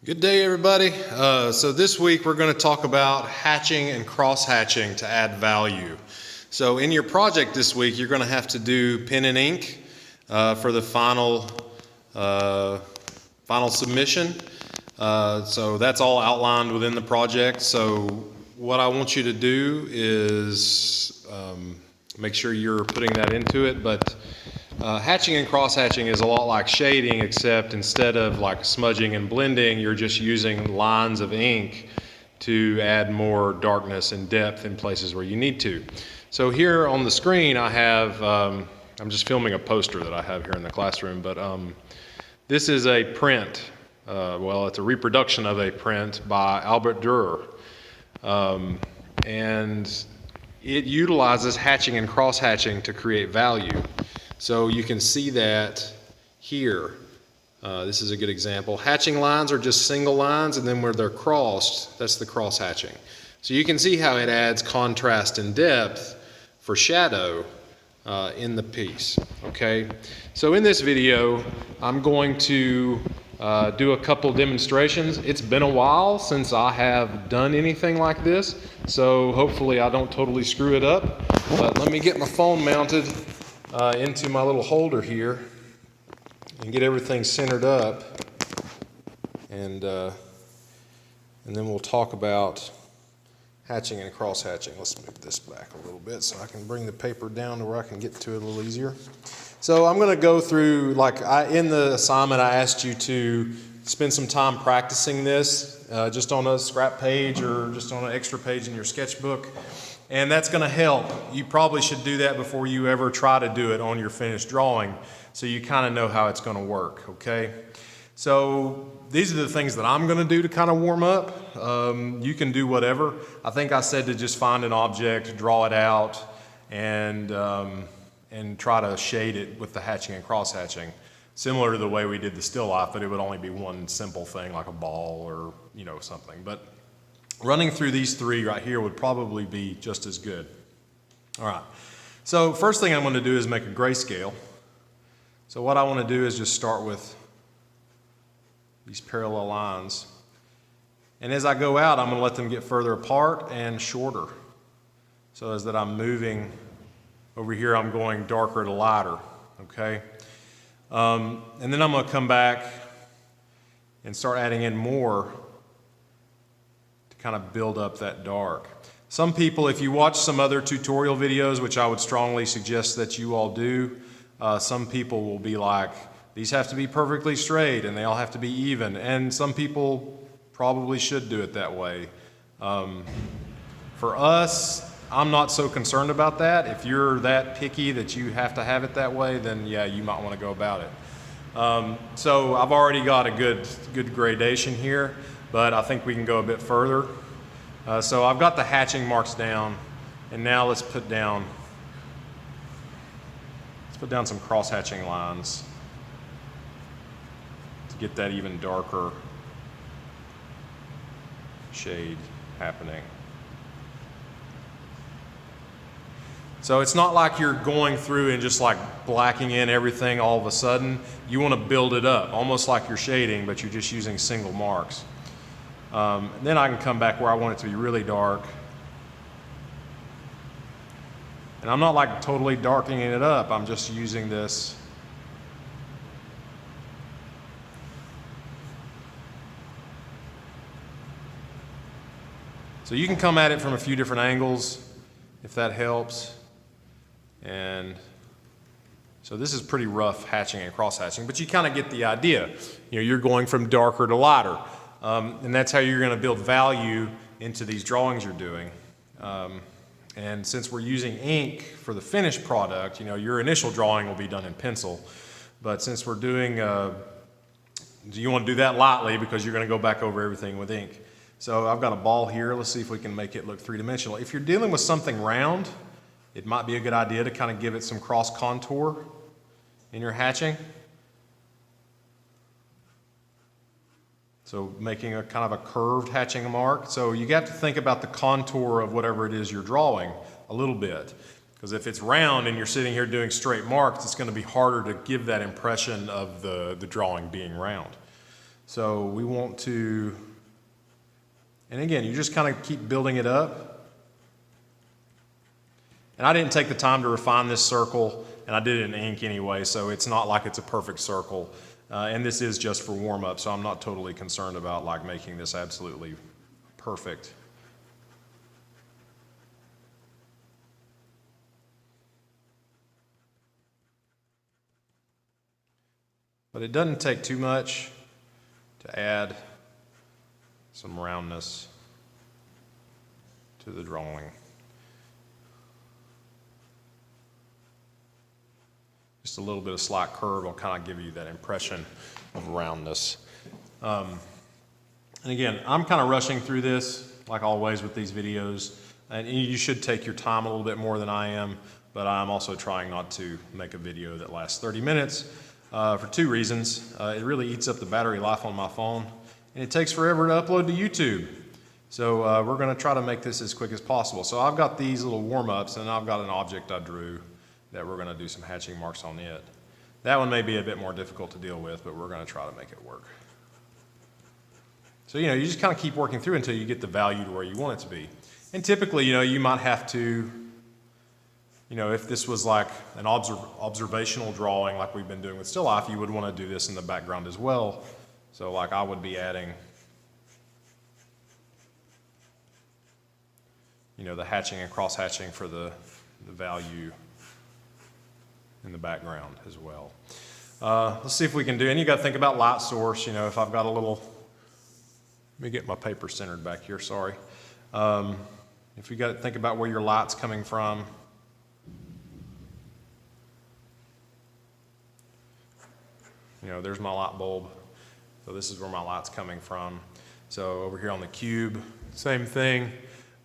Good day, everybody. So this week we're going to talk about hatching and cross-hatching to add value. So in your project this week, you're going to have to do pen and ink for the final submission. So that's all outlined within the project. So what I want you to do is make sure you're putting that into it. But hatching and cross-hatching is a lot like shading, except instead of like smudging and blending, you're just using lines of ink to add more darkness and depth in places where you need to. So here on the screen I have, I'm just filming a poster that I have here in the classroom, but this is a print. Well, it's a reproduction of a print by Albert Dürer. And it utilizes hatching and cross-hatching to create value. So you can see that here. This is a good example. Hatching lines are just single lines, and then where they're crossed, that's the cross-hatching. So you can see how it adds contrast and depth for shadow in the piece. Okay. So in this video, I'm going to do a couple demonstrations. It's been a while since I have done anything like this, so hopefully I don't totally screw it up. But let me get my phone mounted into my little holder here and get everything centered up, and then we'll talk about hatching and cross-hatching. Let's move this back a little bit so I can bring the paper down to where I can get to it a little easier. So I'm going to go through, in the assignment I asked you to spend some time practicing this just on a scrap page or just on an extra page in your sketchbook. And that's going to help. You probably should do that before you ever try to do it on your finished drawing, so you kind of know how it's going to work, okay? So these are the things that I'm going to do to kind of warm up. You can do whatever. I think I said to just find an object, draw it out, and try to shade it with the hatching and cross-hatching, similar to the way we did the still life, but it would only be one simple thing like a ball or something. But running through these three right here would probably be just as good. All right, so first thing I'm going to do is make a grayscale. So what I want to do is just start with these parallel lines. And as I go out, I'm going to let them get further apart and shorter. So as that I'm moving over here, I'm going darker to lighter, okay? And then I'm going to come back and start adding in more kind of build up that dark. Some people, if you watch some other tutorial videos, which I would strongly suggest that you all do, some people will be like, these have to be perfectly straight and they all have to be even. And some people probably should do it that way. For us, I'm not so concerned about that. If you're that picky that you have to have it that way, then yeah, you might want to go about it. So I've already got a good gradation here, but I think we can go a bit further. So I've got the hatching marks down, and now let's put down some cross-hatching lines to get that even darker shade happening. So it's not like you're going through and just like blacking in everything all of a sudden. You want to build it up, almost like you're shading, but you're just using single marks. Then I can come back where I want it to be really dark. And I'm not like totally darkening it up, I'm just using this. So you can come at it from a few different angles, if that helps. And so this is pretty rough hatching and cross-hatching, but you kind of get the idea. You're going from darker to lighter. And that's how you're going to build value into these drawings you're doing. And since we're using ink for the finished product, your initial drawing will be done in pencil. But since we're doing, you want to do that lightly because you're going to go back over everything with ink. So I've got a ball here. Let's see if we can make it look three-dimensional. If you're dealing with something round, it might be a good idea to kind of give it some cross contour in your hatching. So making a kind of a curved hatching mark. So you got to think about the contour of whatever it is you're drawing a little bit. Because if it's round and you're sitting here doing straight marks, it's going to be harder to give that impression of the drawing being round. So we want to, and again, you just kind of keep building it up. And I didn't take the time to refine this circle, and I did it in ink anyway, so it's not like it's a perfect circle. And this is just for warm up, so I'm not totally concerned about like making this absolutely perfect. But it doesn't take too much to add some roundness to the drawing. Just a little bit of slight curve will kind of give you that impression of roundness. And again, I'm kind of rushing through this, like always with these videos. And you should take your time a little bit more than I am, but I'm also trying not to make a video that lasts 30 minutes for two reasons. It really eats up the battery life on my phone, and it takes forever to upload to YouTube. So we're going to try to make this as quick as possible. So I've got these little warm-ups, and I've got an object I drew that we're going to do some hatching marks on it. That one may be a bit more difficult to deal with, but we're going to try to make it work. So, you just kind of keep working through until you get the value to where you want it to be. And typically, you might have to, if this was like an observational drawing like we've been doing with still life, you would want to do this in the background as well. So like I would be adding, the hatching and cross hatching for the value in the background as well. Let's see if we can do, and you got to think about light source, if I've got a little, let me get my paper centered back here, sorry. If you got to think about where your light's coming from. There's my light bulb. So this is where my light's coming from. So over here on the cube, same thing.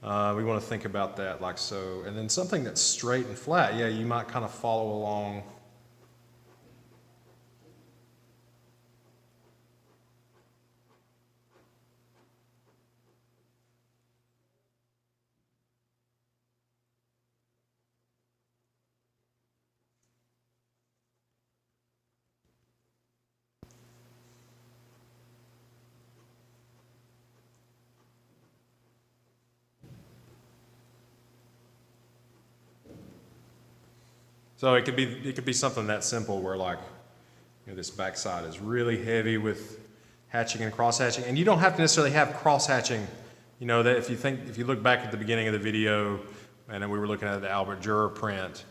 We want to think about that like so. And then something that's straight and flat, yeah, you might kind of follow along. So it could be something that simple where like, this backside is really heavy with hatching and cross hatching, and you don't have to necessarily have cross hatching. That if you look back at the beginning of the video, and then we were looking at the Albert Dürer print,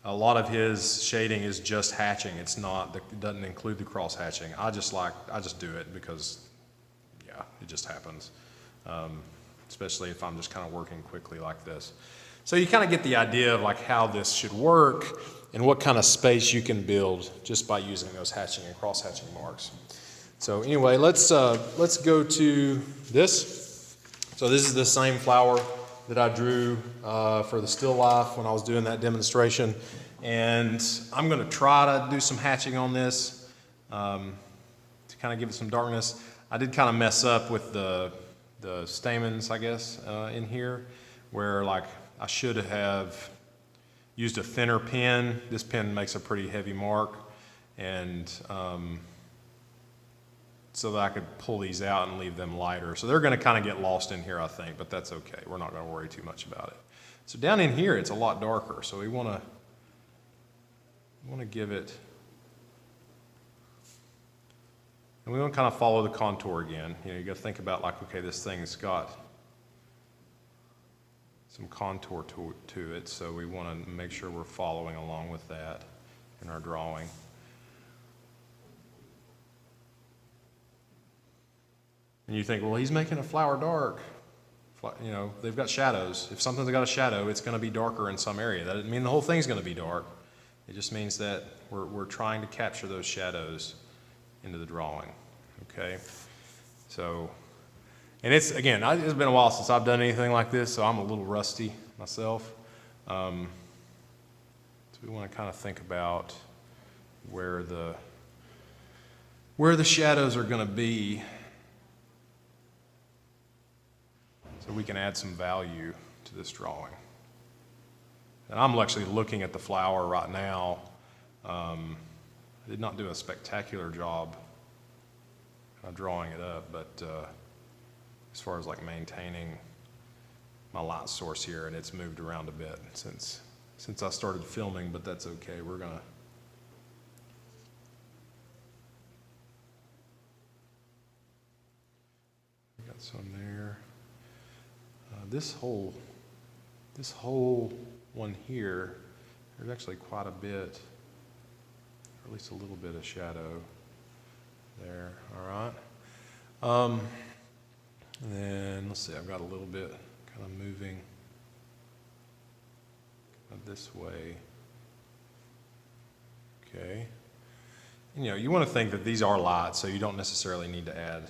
a lot of his shading is just hatching. It doesn't include the cross hatching. I just do it because, yeah, it just happens. Especially if I'm just kind of working quickly like this. So you kind of get the idea of like how this should work and what kind of space you can build just by using those hatching and cross hatching marks. So anyway, let's go to this. So this is the same flower that I drew for the still life when I was doing that demonstration. And I'm going to try to do some hatching on this to kind of give it some darkness. I did kind of mess up with the stamens, I guess, in here, where like I should have used a thinner pen. This pen makes a pretty heavy mark, and so that I could pull these out and leave them lighter. So they're going to kind of get lost in here, I think, but that's okay. We're not going to worry too much about it. So down in here, it's a lot darker. So we want to give it, and we want to kind of follow the contour again. You got to think about like, okay, this thing's got some contour to it, so we want to make sure we're following along with that in our drawing. And you think, well, he's making a flower dark. They've got shadows. If something's got a shadow, it's going to be darker in some area. That doesn't mean the whole thing's going to be dark. It just means that we're trying to capture those shadows into the drawing. Okay? So, and it's been a while since I've done anything like this, so I'm a little rusty myself. So we want to kind of think about where the shadows are going to be, so we can add some value to this drawing. And I'm actually looking at the flower right now. I did not do a spectacular job drawing it up, but as far as like maintaining my light source here, and it's moved around a bit since I started filming, but that's okay. We're gonna got some there. This whole one here, there's actually quite a bit, or at least a little bit of shadow there. All right. And then let's see, I've got a little bit kind of moving this way. Okay. And, you want to think that these are lights, so you don't necessarily need to add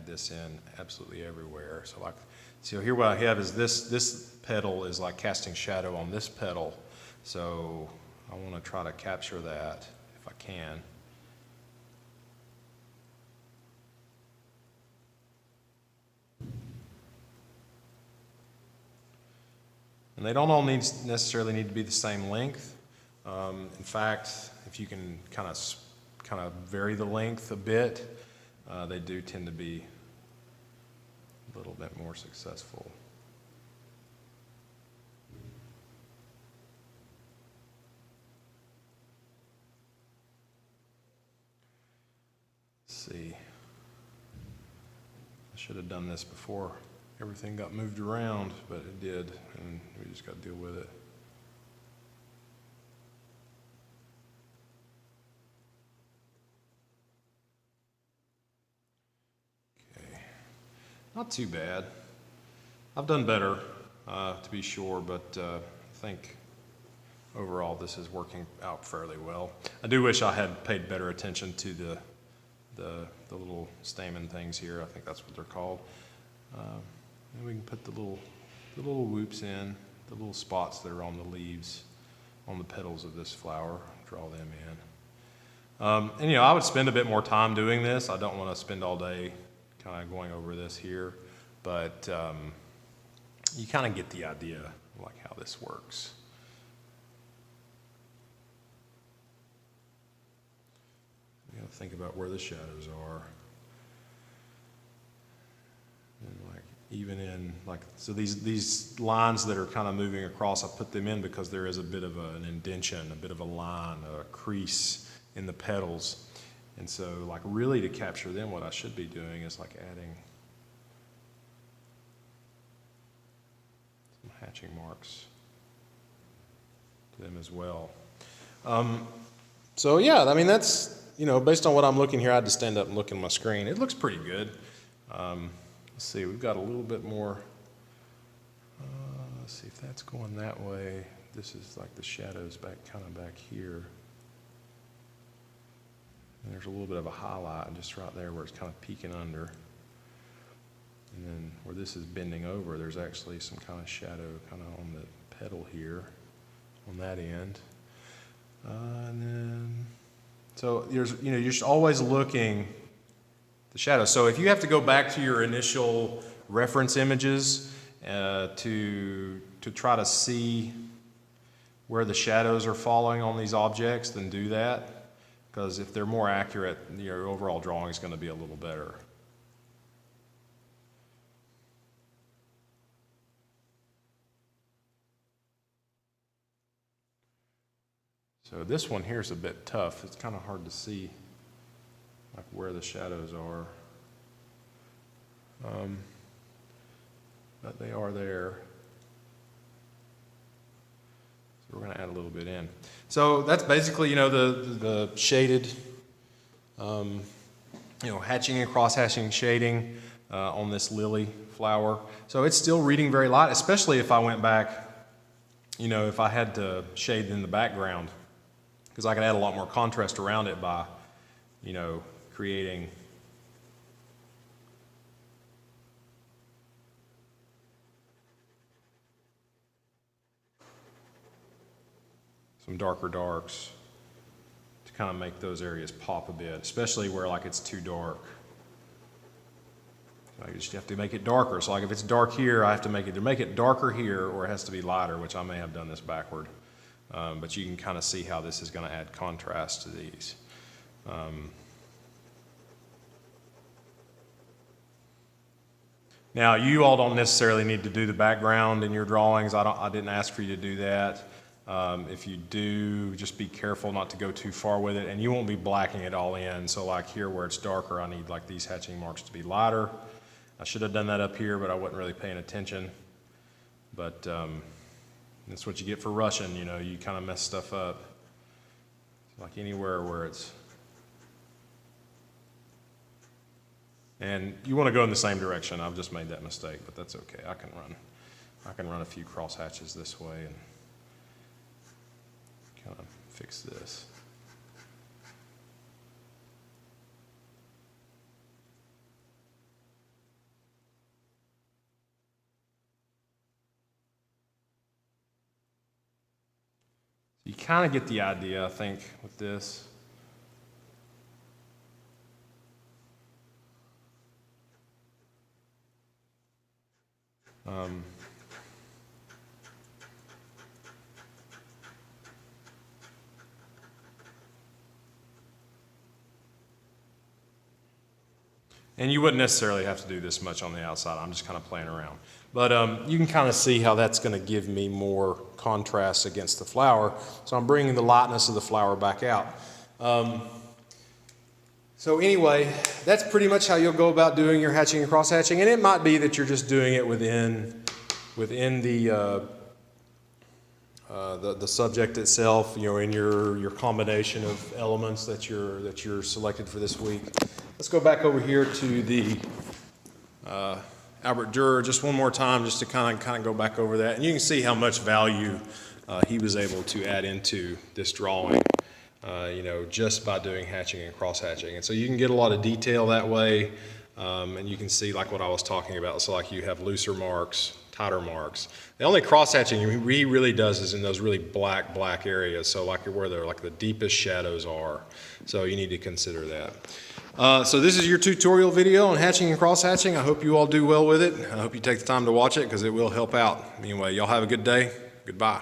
this in absolutely everywhere. So like, so here what I have is this petal is like casting shadow on this petal. So I want to try to capture that if I can. And they don't all necessarily need to be the same length. In fact, if you can kind of vary the length a bit, they do tend to be a little bit more successful. Let's see. I should have done this before everything got moved around, but it did, and we just got to deal with it. Okay, not too bad. I've done better, to be sure, but I think overall this is working out fairly well. I do wish I had paid better attention to the little stamen things here. I think that's what they're called. And we can put the little whoops in, the little spots that are on the leaves, on the petals of this flower, draw them in. And I would spend a bit more time doing this. I don't want to spend all day kind of going over this here, but you kind of get the idea of like how this works. You got to think about where the shadows are. And like even in like, so these lines that are kind of moving across, I put them in because there is a bit of an indentation, a bit of a line, a crease in the petals. And so like really to capture them, what I should be doing is like adding some hatching marks to them as well. So yeah, I mean, that's, based on what I'm looking here, I had to stand up and look in my screen. It looks pretty good. Let's see, we've got a little bit more, let's see if that's going that way. This is like the shadows kind of back here. And there's a little bit of a highlight just right there where it's kind of peeking under. And then where this is bending over, there's actually some kind of shadow kind of on the petal here, on that end. And then, so you're just always looking the shadow. So if you have to go back to your initial reference images to try to see where the shadows are falling on these objects, then do that. Because if they're more accurate, your overall drawing is going to be a little better. So this one here is a bit tough. It's kind of hard to see like where the shadows are. But they are there. So we're going to add a little bit in. So that's basically, the shaded, hatching and cross-hatching shading on this lily flower. So it's still reading very light, especially if I went back, if I had to shade in the background, because I could add a lot more contrast around it by, creating some darker darks to kind of make those areas pop a bit, especially where like it's too dark. I just have to make it darker. So like if it's dark here, I have to make it darker here, or it has to be lighter, which I may have done this backward. But you can kind of see how this is going to add contrast to these. Now, you all don't necessarily need to do the background in your drawings. I didn't ask for you to do that. If you do, just be careful not to go too far with it, and you won't be blacking it all in. So like here where it's darker, I need like these hatching marks to be lighter. I should have done that up here, but I wasn't really paying attention. But that's what you get for rushing, you know, you kind of mess stuff up. Like anywhere where it's, and you want to go in the same direction. I've just made that mistake, but that's okay. I can run a few cross hatches this way and kind of fix this. You kind of get the idea, I think, with this. And you wouldn't necessarily have to do this much on the outside. I'm just kind of playing around. But you can kind of see how that's going to give me more contrast against the flower. So I'm bringing the lightness of the flower back out. So anyway, that's pretty much how you'll go about doing your hatching and cross hatching. And it might be that you're just doing it within the subject itself, you know, in your combination of elements that you're selected for this week. Let's go back over here to the Albert Dürer just one more time, just to kind of go back over that, and you can see how much value he was able to add into this drawing, you know, just by doing hatching and cross hatching. And so you can get a lot of detail that way, and you can see like what I was talking about. So like you have looser marks, tighter marks. The only cross hatching he really does is in those really black areas. So like where they're like the deepest shadows are. So you need to consider that. So this is your tutorial video on hatching and cross hatching. I hope you all do well with it. I hope you take the time to watch it because it will help out. Anyway, y'all have a good day. Goodbye.